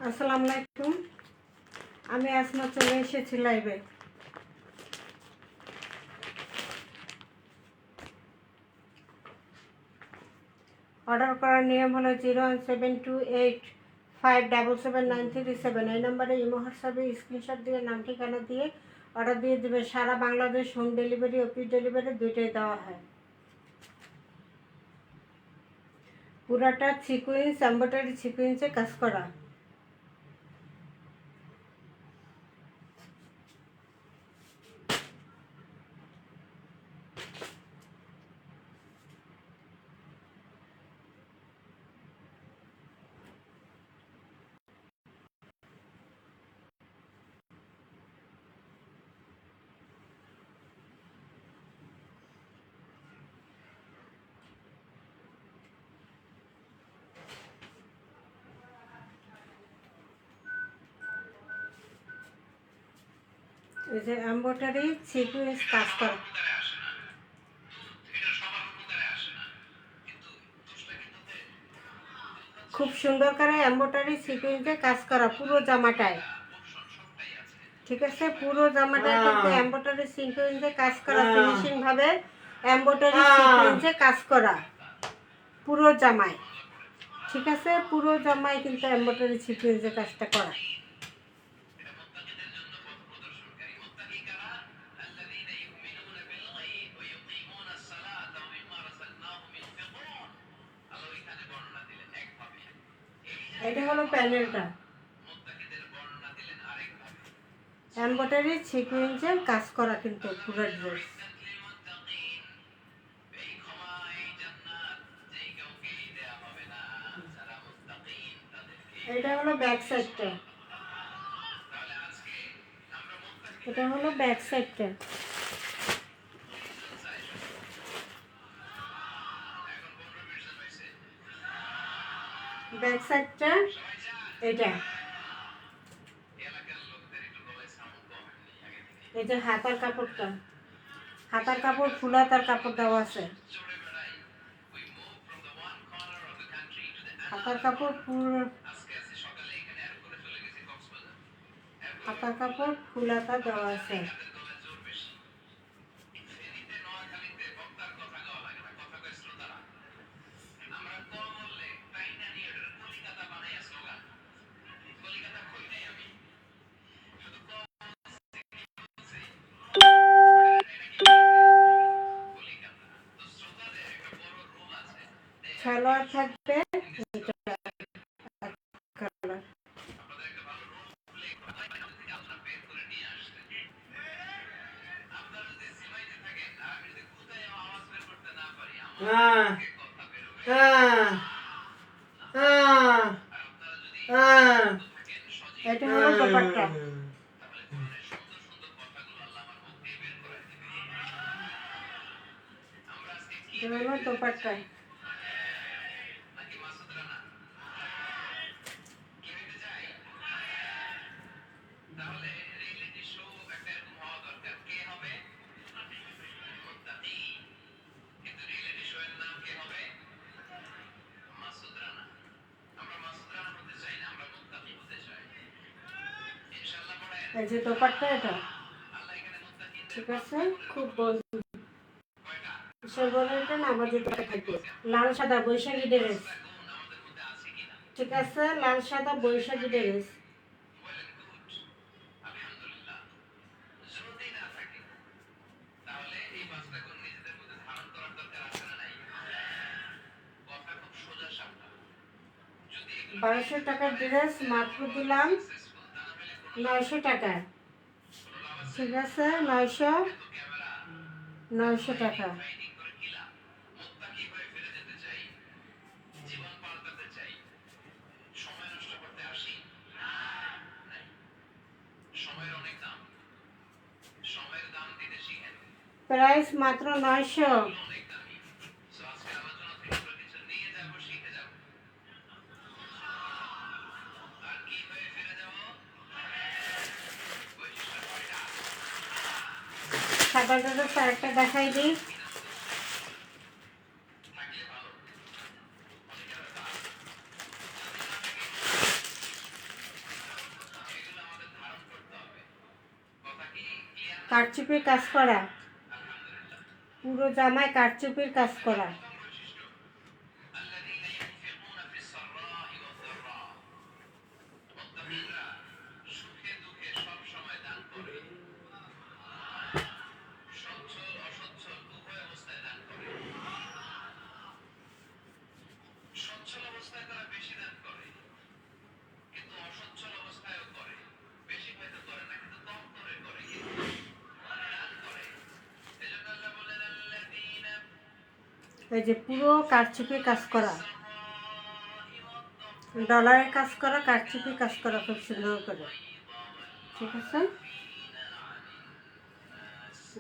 আসসালামু আলাইকুম। আমি আসমা চলে এসেছি লাইভে। অর্ডার করার নিয়ম হলো 01728577937। এই নম্বরে ইমো হোয়াটসঅ্যাপে স্ক্রিনশট দিয়ে নাম ঠিকানা দিয়ে অর্ডার দিয়ে দেবে। সারা Bangladesh home delivery, office delivery দুইটাই দেওয়া হয়। পুরাটা সিকুয়েন্স এমব্রয়ডারি সিকুয়েন্সে কাজ করা। এই যে এমব্রয়ডারি সিকুয়েন্স কাজ করা, খুব সুন্দর করে এমব্রয়ডারি সিকুয়েন্সে কাজ করা পুরো জামাটায়। ঠিক আছে, পুরো জামাটায় কিন্তু এমব্রয়ডারি সিকুয়েন্সে কাজ করা, ফিনিশিং ভাবে এমব্রয়ডারি সিকুয়েন্সে কাজ করা পুরো জামায়। ঠিক আছে, পুরো জামায় কিন্তু এমব্রয়ডারি সিকুয়েন্সে কাজটা করা। এটা হলো প্যানেলটা, এমব্রয়ডারি সিকুয়েন্সের কাজ করা কিন্তু পুরো ড্রেস। এটা হলো ব্যাক সাইডটা, এটা হলো ব্যাক সাইডটা। ব্যাক সাইডটা এটা। এই যে হাতার কাপড়টা, হাতার কাপড় ফুল হাতার কাপড় দেওয়া আছে। হাতার কাপড় ফুল, হাতার কাপড় ফুল হাতা দেওয়া আছে। সালোয়ার থাকবে কালার। এটা হলো দোপাট্টা, এটা হলো দোপাট্টা। এই যে দোপাট্টা এটা। ঠিক আছে, খুব বলছি এটা না, আমার যেটা থাকবে লাল সাদা বৈশাখী ড্রেস। ঠিক আছে, লাল সাদা বৈশাখী ড্রেস। বারোশো টাকার ড্রেস মাত্র দিলাম 900 টাকায়। ঠিক আছে, 900 টাকা। প্রাইস মাত্র 900। সাদা ড্রেস আরেকটা দেখাই দিই। কারচুপির কাজ করা, পুরো জামায় কারচুপির কাজ করা। এই যে পুরো কারচুপির কাজ করা, ডলারের কাজ করা, কারচুপির কাজ করা খুব সুন্দর করে। ঠিক আছে,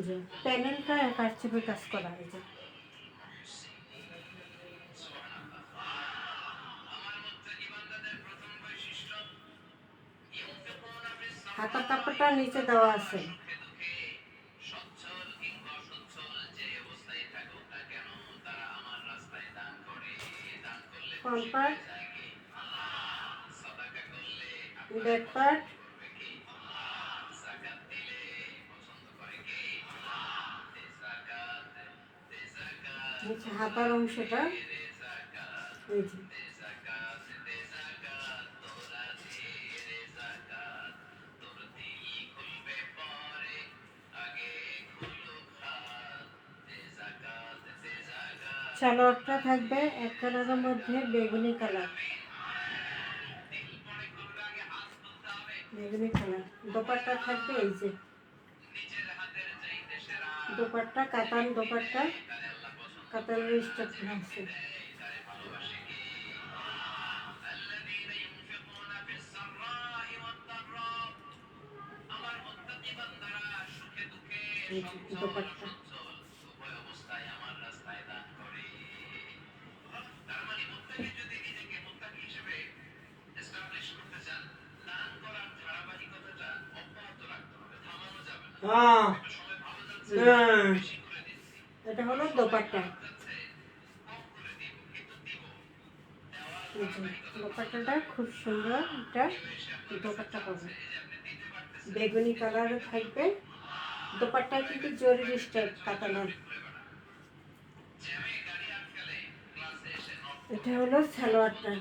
যে প্যানেলটা কারচুপির কাজ করা। এই যে হাতার কাপড়টা নিচে দেওয়া আছে। ফ্রন্ট পার্ট, ব্যাক পার্ট, নিচে হাতার অংশটা। এই যে সালোয়ারটা থাকবে এক কালারের মধ্যে বেগুনি কালার, বেগুনি কালার। দোপাট্টা থাকবে এই যে দোপাট্টা, কাতান দোপাট্টা, কাতানের স্টাফ আছে। দোপাট্টা এটা হলো দোপাট্টা। দোপাট্টাটা খুব সুন্দর, এটা দোপাট্টা পাবে বেগুনি কালারে থাকবে। দোপাট্টা কিন্তু জরির স্টাইল কাতানোর। এটা হলো সালোয়ারটা,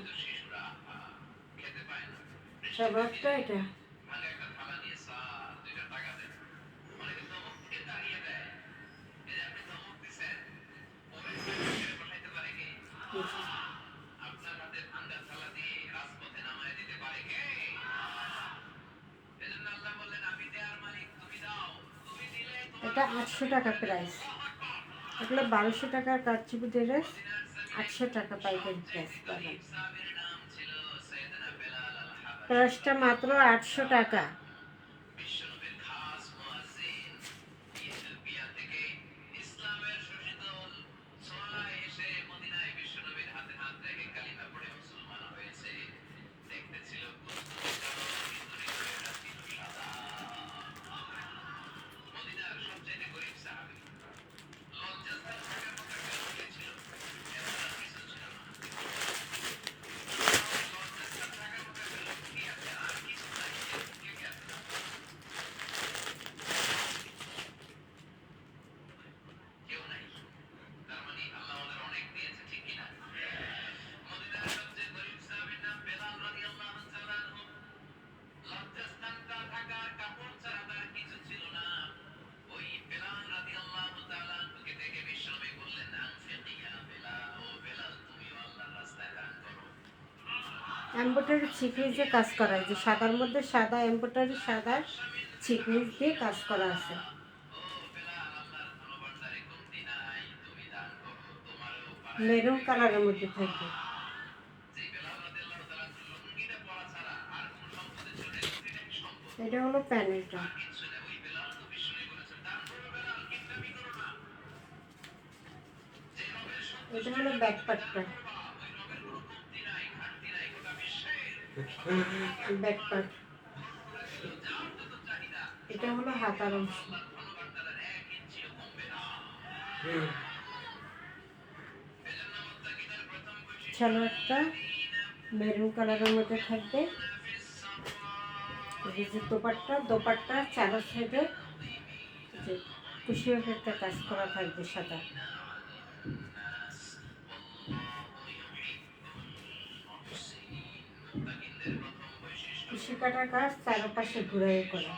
সালোয়ারটা এটা। এটা 800 টাকা প্রাইস। এগুলো 1200 টাকার কারচুপি ড্রেস, 800 টাকা পাইকারি প্রাইস পাবেন। প্রাইসটা মাত্র 800 টাকা। এমব্রয়ডারি চিকনিজ দিয়ে কাজ করা, যে সাদার মধ্যে সাদা এমব্রয়ডারি, সাদা চিকনিজ দিয়ে কাজ করা আছে। মেরুন কালারের মধ্যে থাকবে। এটা হলো প্যানেলটা। এটা হলো ব্যাক পার্টটা, ব্যাক পার্ট। এটা হলো হাতার অংশ। সালোয়ারটা মেরুন কালারের মধ্যে থাকবে। এই যে দোপাট্টা, দোপাট্টা চারো সাইডে যে কুশি একটা কাজ করা থাকবে সাদা। কুশি কাটার কাজ চারপাশে ঘুরে করা।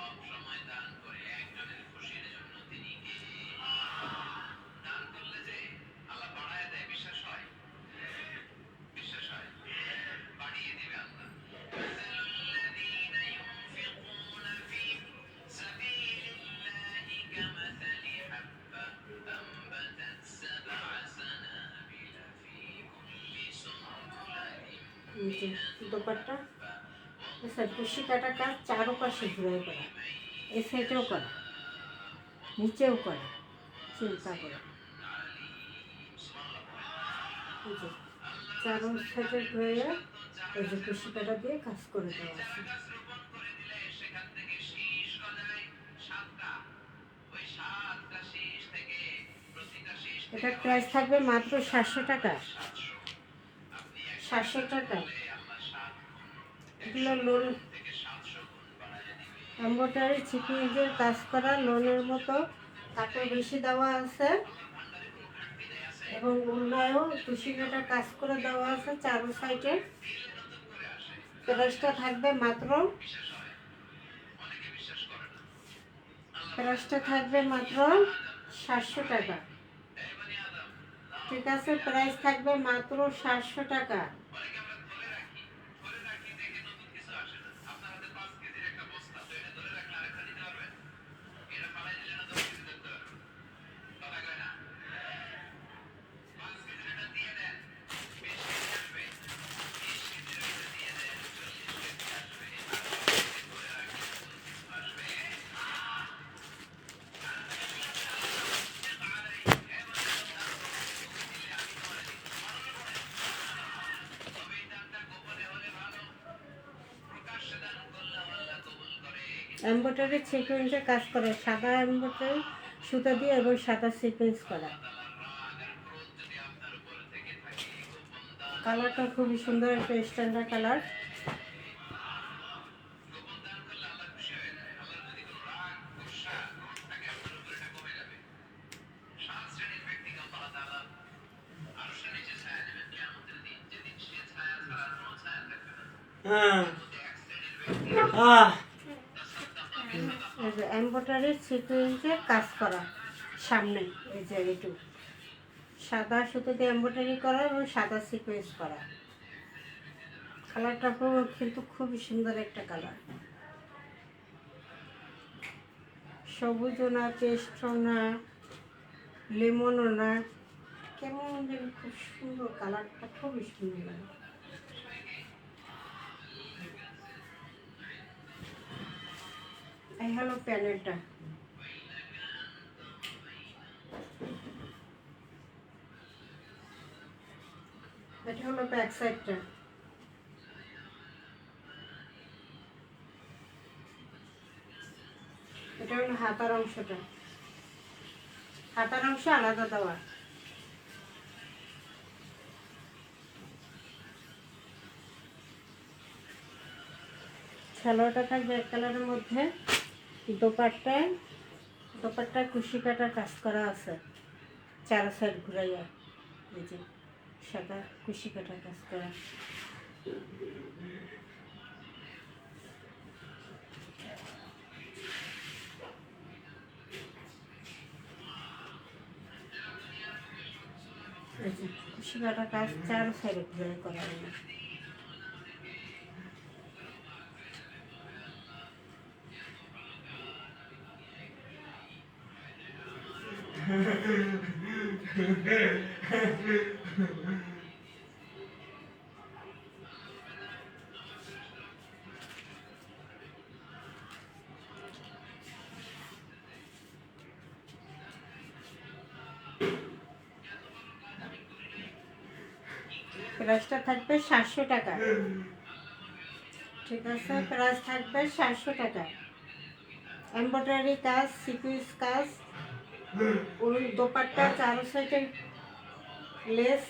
দোপাট্টা কুশি কাটা কাজ চারপাশে ঘুরে করা, এই সাইডেও করা, নিচেও করা, চিন্তা করা। চারো সাইডে ঘুরে এই যে কুশি কাটা দিয়ে কাজ করে দেওয়া আছে। এটার প্রাইস থাকবে মাত্র 700 টাকা। 700 টাকা। এগুলো লোন এমব্রয়ডারি সিকোয়েন্সের কাজ করা, লোনের মতো কাপড় বেশি দেওয়া আছে এবং উন্নয়ও কুশি কাটা কাজ করে দেওয়া আছে চারো সাইডে। প্রাইসটা থাকবে মাত্র 700 টাকা। ঠিক আছে, প্রাইস থাকবে মাত্র 700 টাকা। এমব্রয়ডারি সিকোয়েন্সে কাজ করে, সাদা এমব্রয়ডারি সুতা দিয়ে এবং সাদা সিকোয়েন্স করা। কালারটা খুবই সুন্দর, একটা স্ট্যান্ডার্ড কালার। এমব্রয়ডারি সিকোয়েন্সে কাজ করা সামনে, এই যে এইটু সাদা সুতো দিয়ে এমব্রয়ডারি করা এবং সাদা সিকোয়েন্স করা। কালারটা কিন্তু খুবই সুন্দর একটা কালার, সবুজও না, পেস্টও না, লেমনও না, কেমন যেন খুব সুন্দর কালারটা, খুবই সুন্দর লাগে। এই হলো প্যানেলটা। এটা হলো ব্যাক সাইডটা। এটা হলো হাতার অংশটা, হাতার অংশ আলাদা দেওয়া। সালোয়ারটা থাকবে এক কালারের মধ্যে। দোপাট্টায় কুশি কাটা কাজ করা আছে চারো সাইড ঘুরাইয়া, এই যে সাদা কুশি কাটা কাজ করা। এই যে কুশি কাটা কাজ চারো সাইডে ঘুরাই করা। প্রাইসটা থাকবে 700 টাকা। ঠিক আছে, প্রাইস থাকবে 700 টাকা। এমব্রয়ডারি কাজ, সিকুয়েন্স কাজ, ওই দোপাট্টা চারো সাইডে লেস,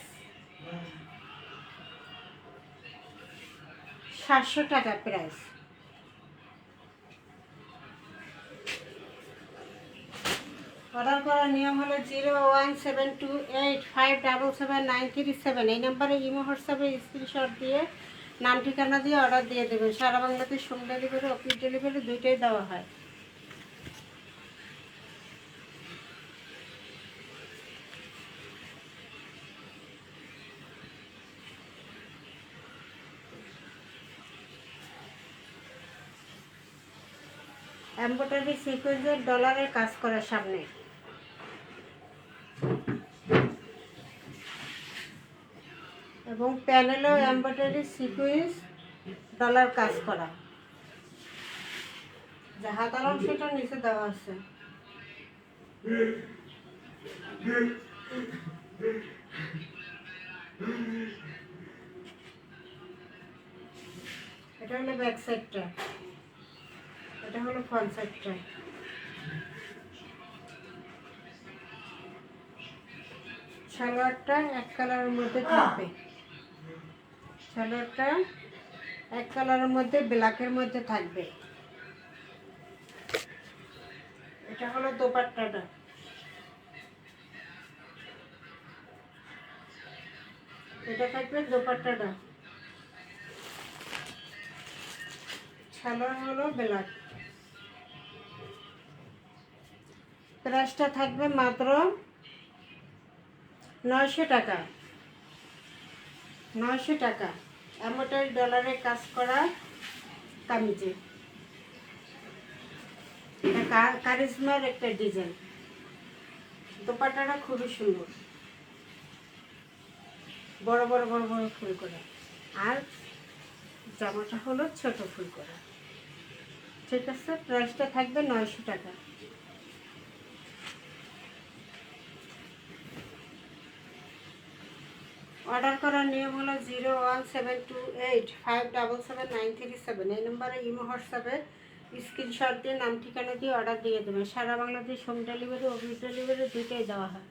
700 টাকা প্রাইস। অর্ডার করার নিয়ম হলো 0172857779337। এই নাম্বারে ইমো হোয়াটসঅ্যাপে স্ক্রিনশট দিয়ে নাম ঠিকানা দিয়ে অর্ডার দিয়ে দেবেন। সারা Bangladesh home delivery, office delivery দুইটাই দেওয়া হয়। এমব্রয়ডারি সিকোয়েন্সের ডলারের কাজ করার সামনে এবং প্যানেলও এমব্রয়ডারি সিকোয়েন্স ডলার কাজ করা, যা হাতার অংশটা নিচে দেওয়া আছে। এটা হলো ব্যাক সাইডটা, এটা হলো ফ্রন্ট সাইডটা। সালোয়ারটা এক কালারের মধ্যে থাকবে, সালোয়ারটা এক কালারের মধ্যে ব্ল্যাকের মধ্যে থাকবে। এটা হলো দোপাট্টাটা, এটা থাকবে দোপাট্টাটা। সালোয়ার হলো ব্ল্যাক। প্রাইসটা থাকবে মাত্র 900 টাকা। 900 টাকা এমব্রয়ডারি ডলারে কাজ করা কামিজে। এটা কারিজমার একটা ডিজাইন। দোপাট্টাটা খুবই সুন্দর, বড় বড় বড় বড় ফুল করে, আর জামাটা হলো ছোট ফুল করে। ঠিক আছে, প্রাইসটা থাকবে 900 টাকা। অর্ডার করার নিয়ম হলো 01728577937। এই নম্বরে ইমো হোয়াটসঅ্যাপে স্ক্রিনশট দিয়ে নাম ঠিকানা দিয়ে অর্ডার দিয়ে দেবেন। সারা Bangladesh home delivery, office delivery দুইটাই দেওয়া হয়।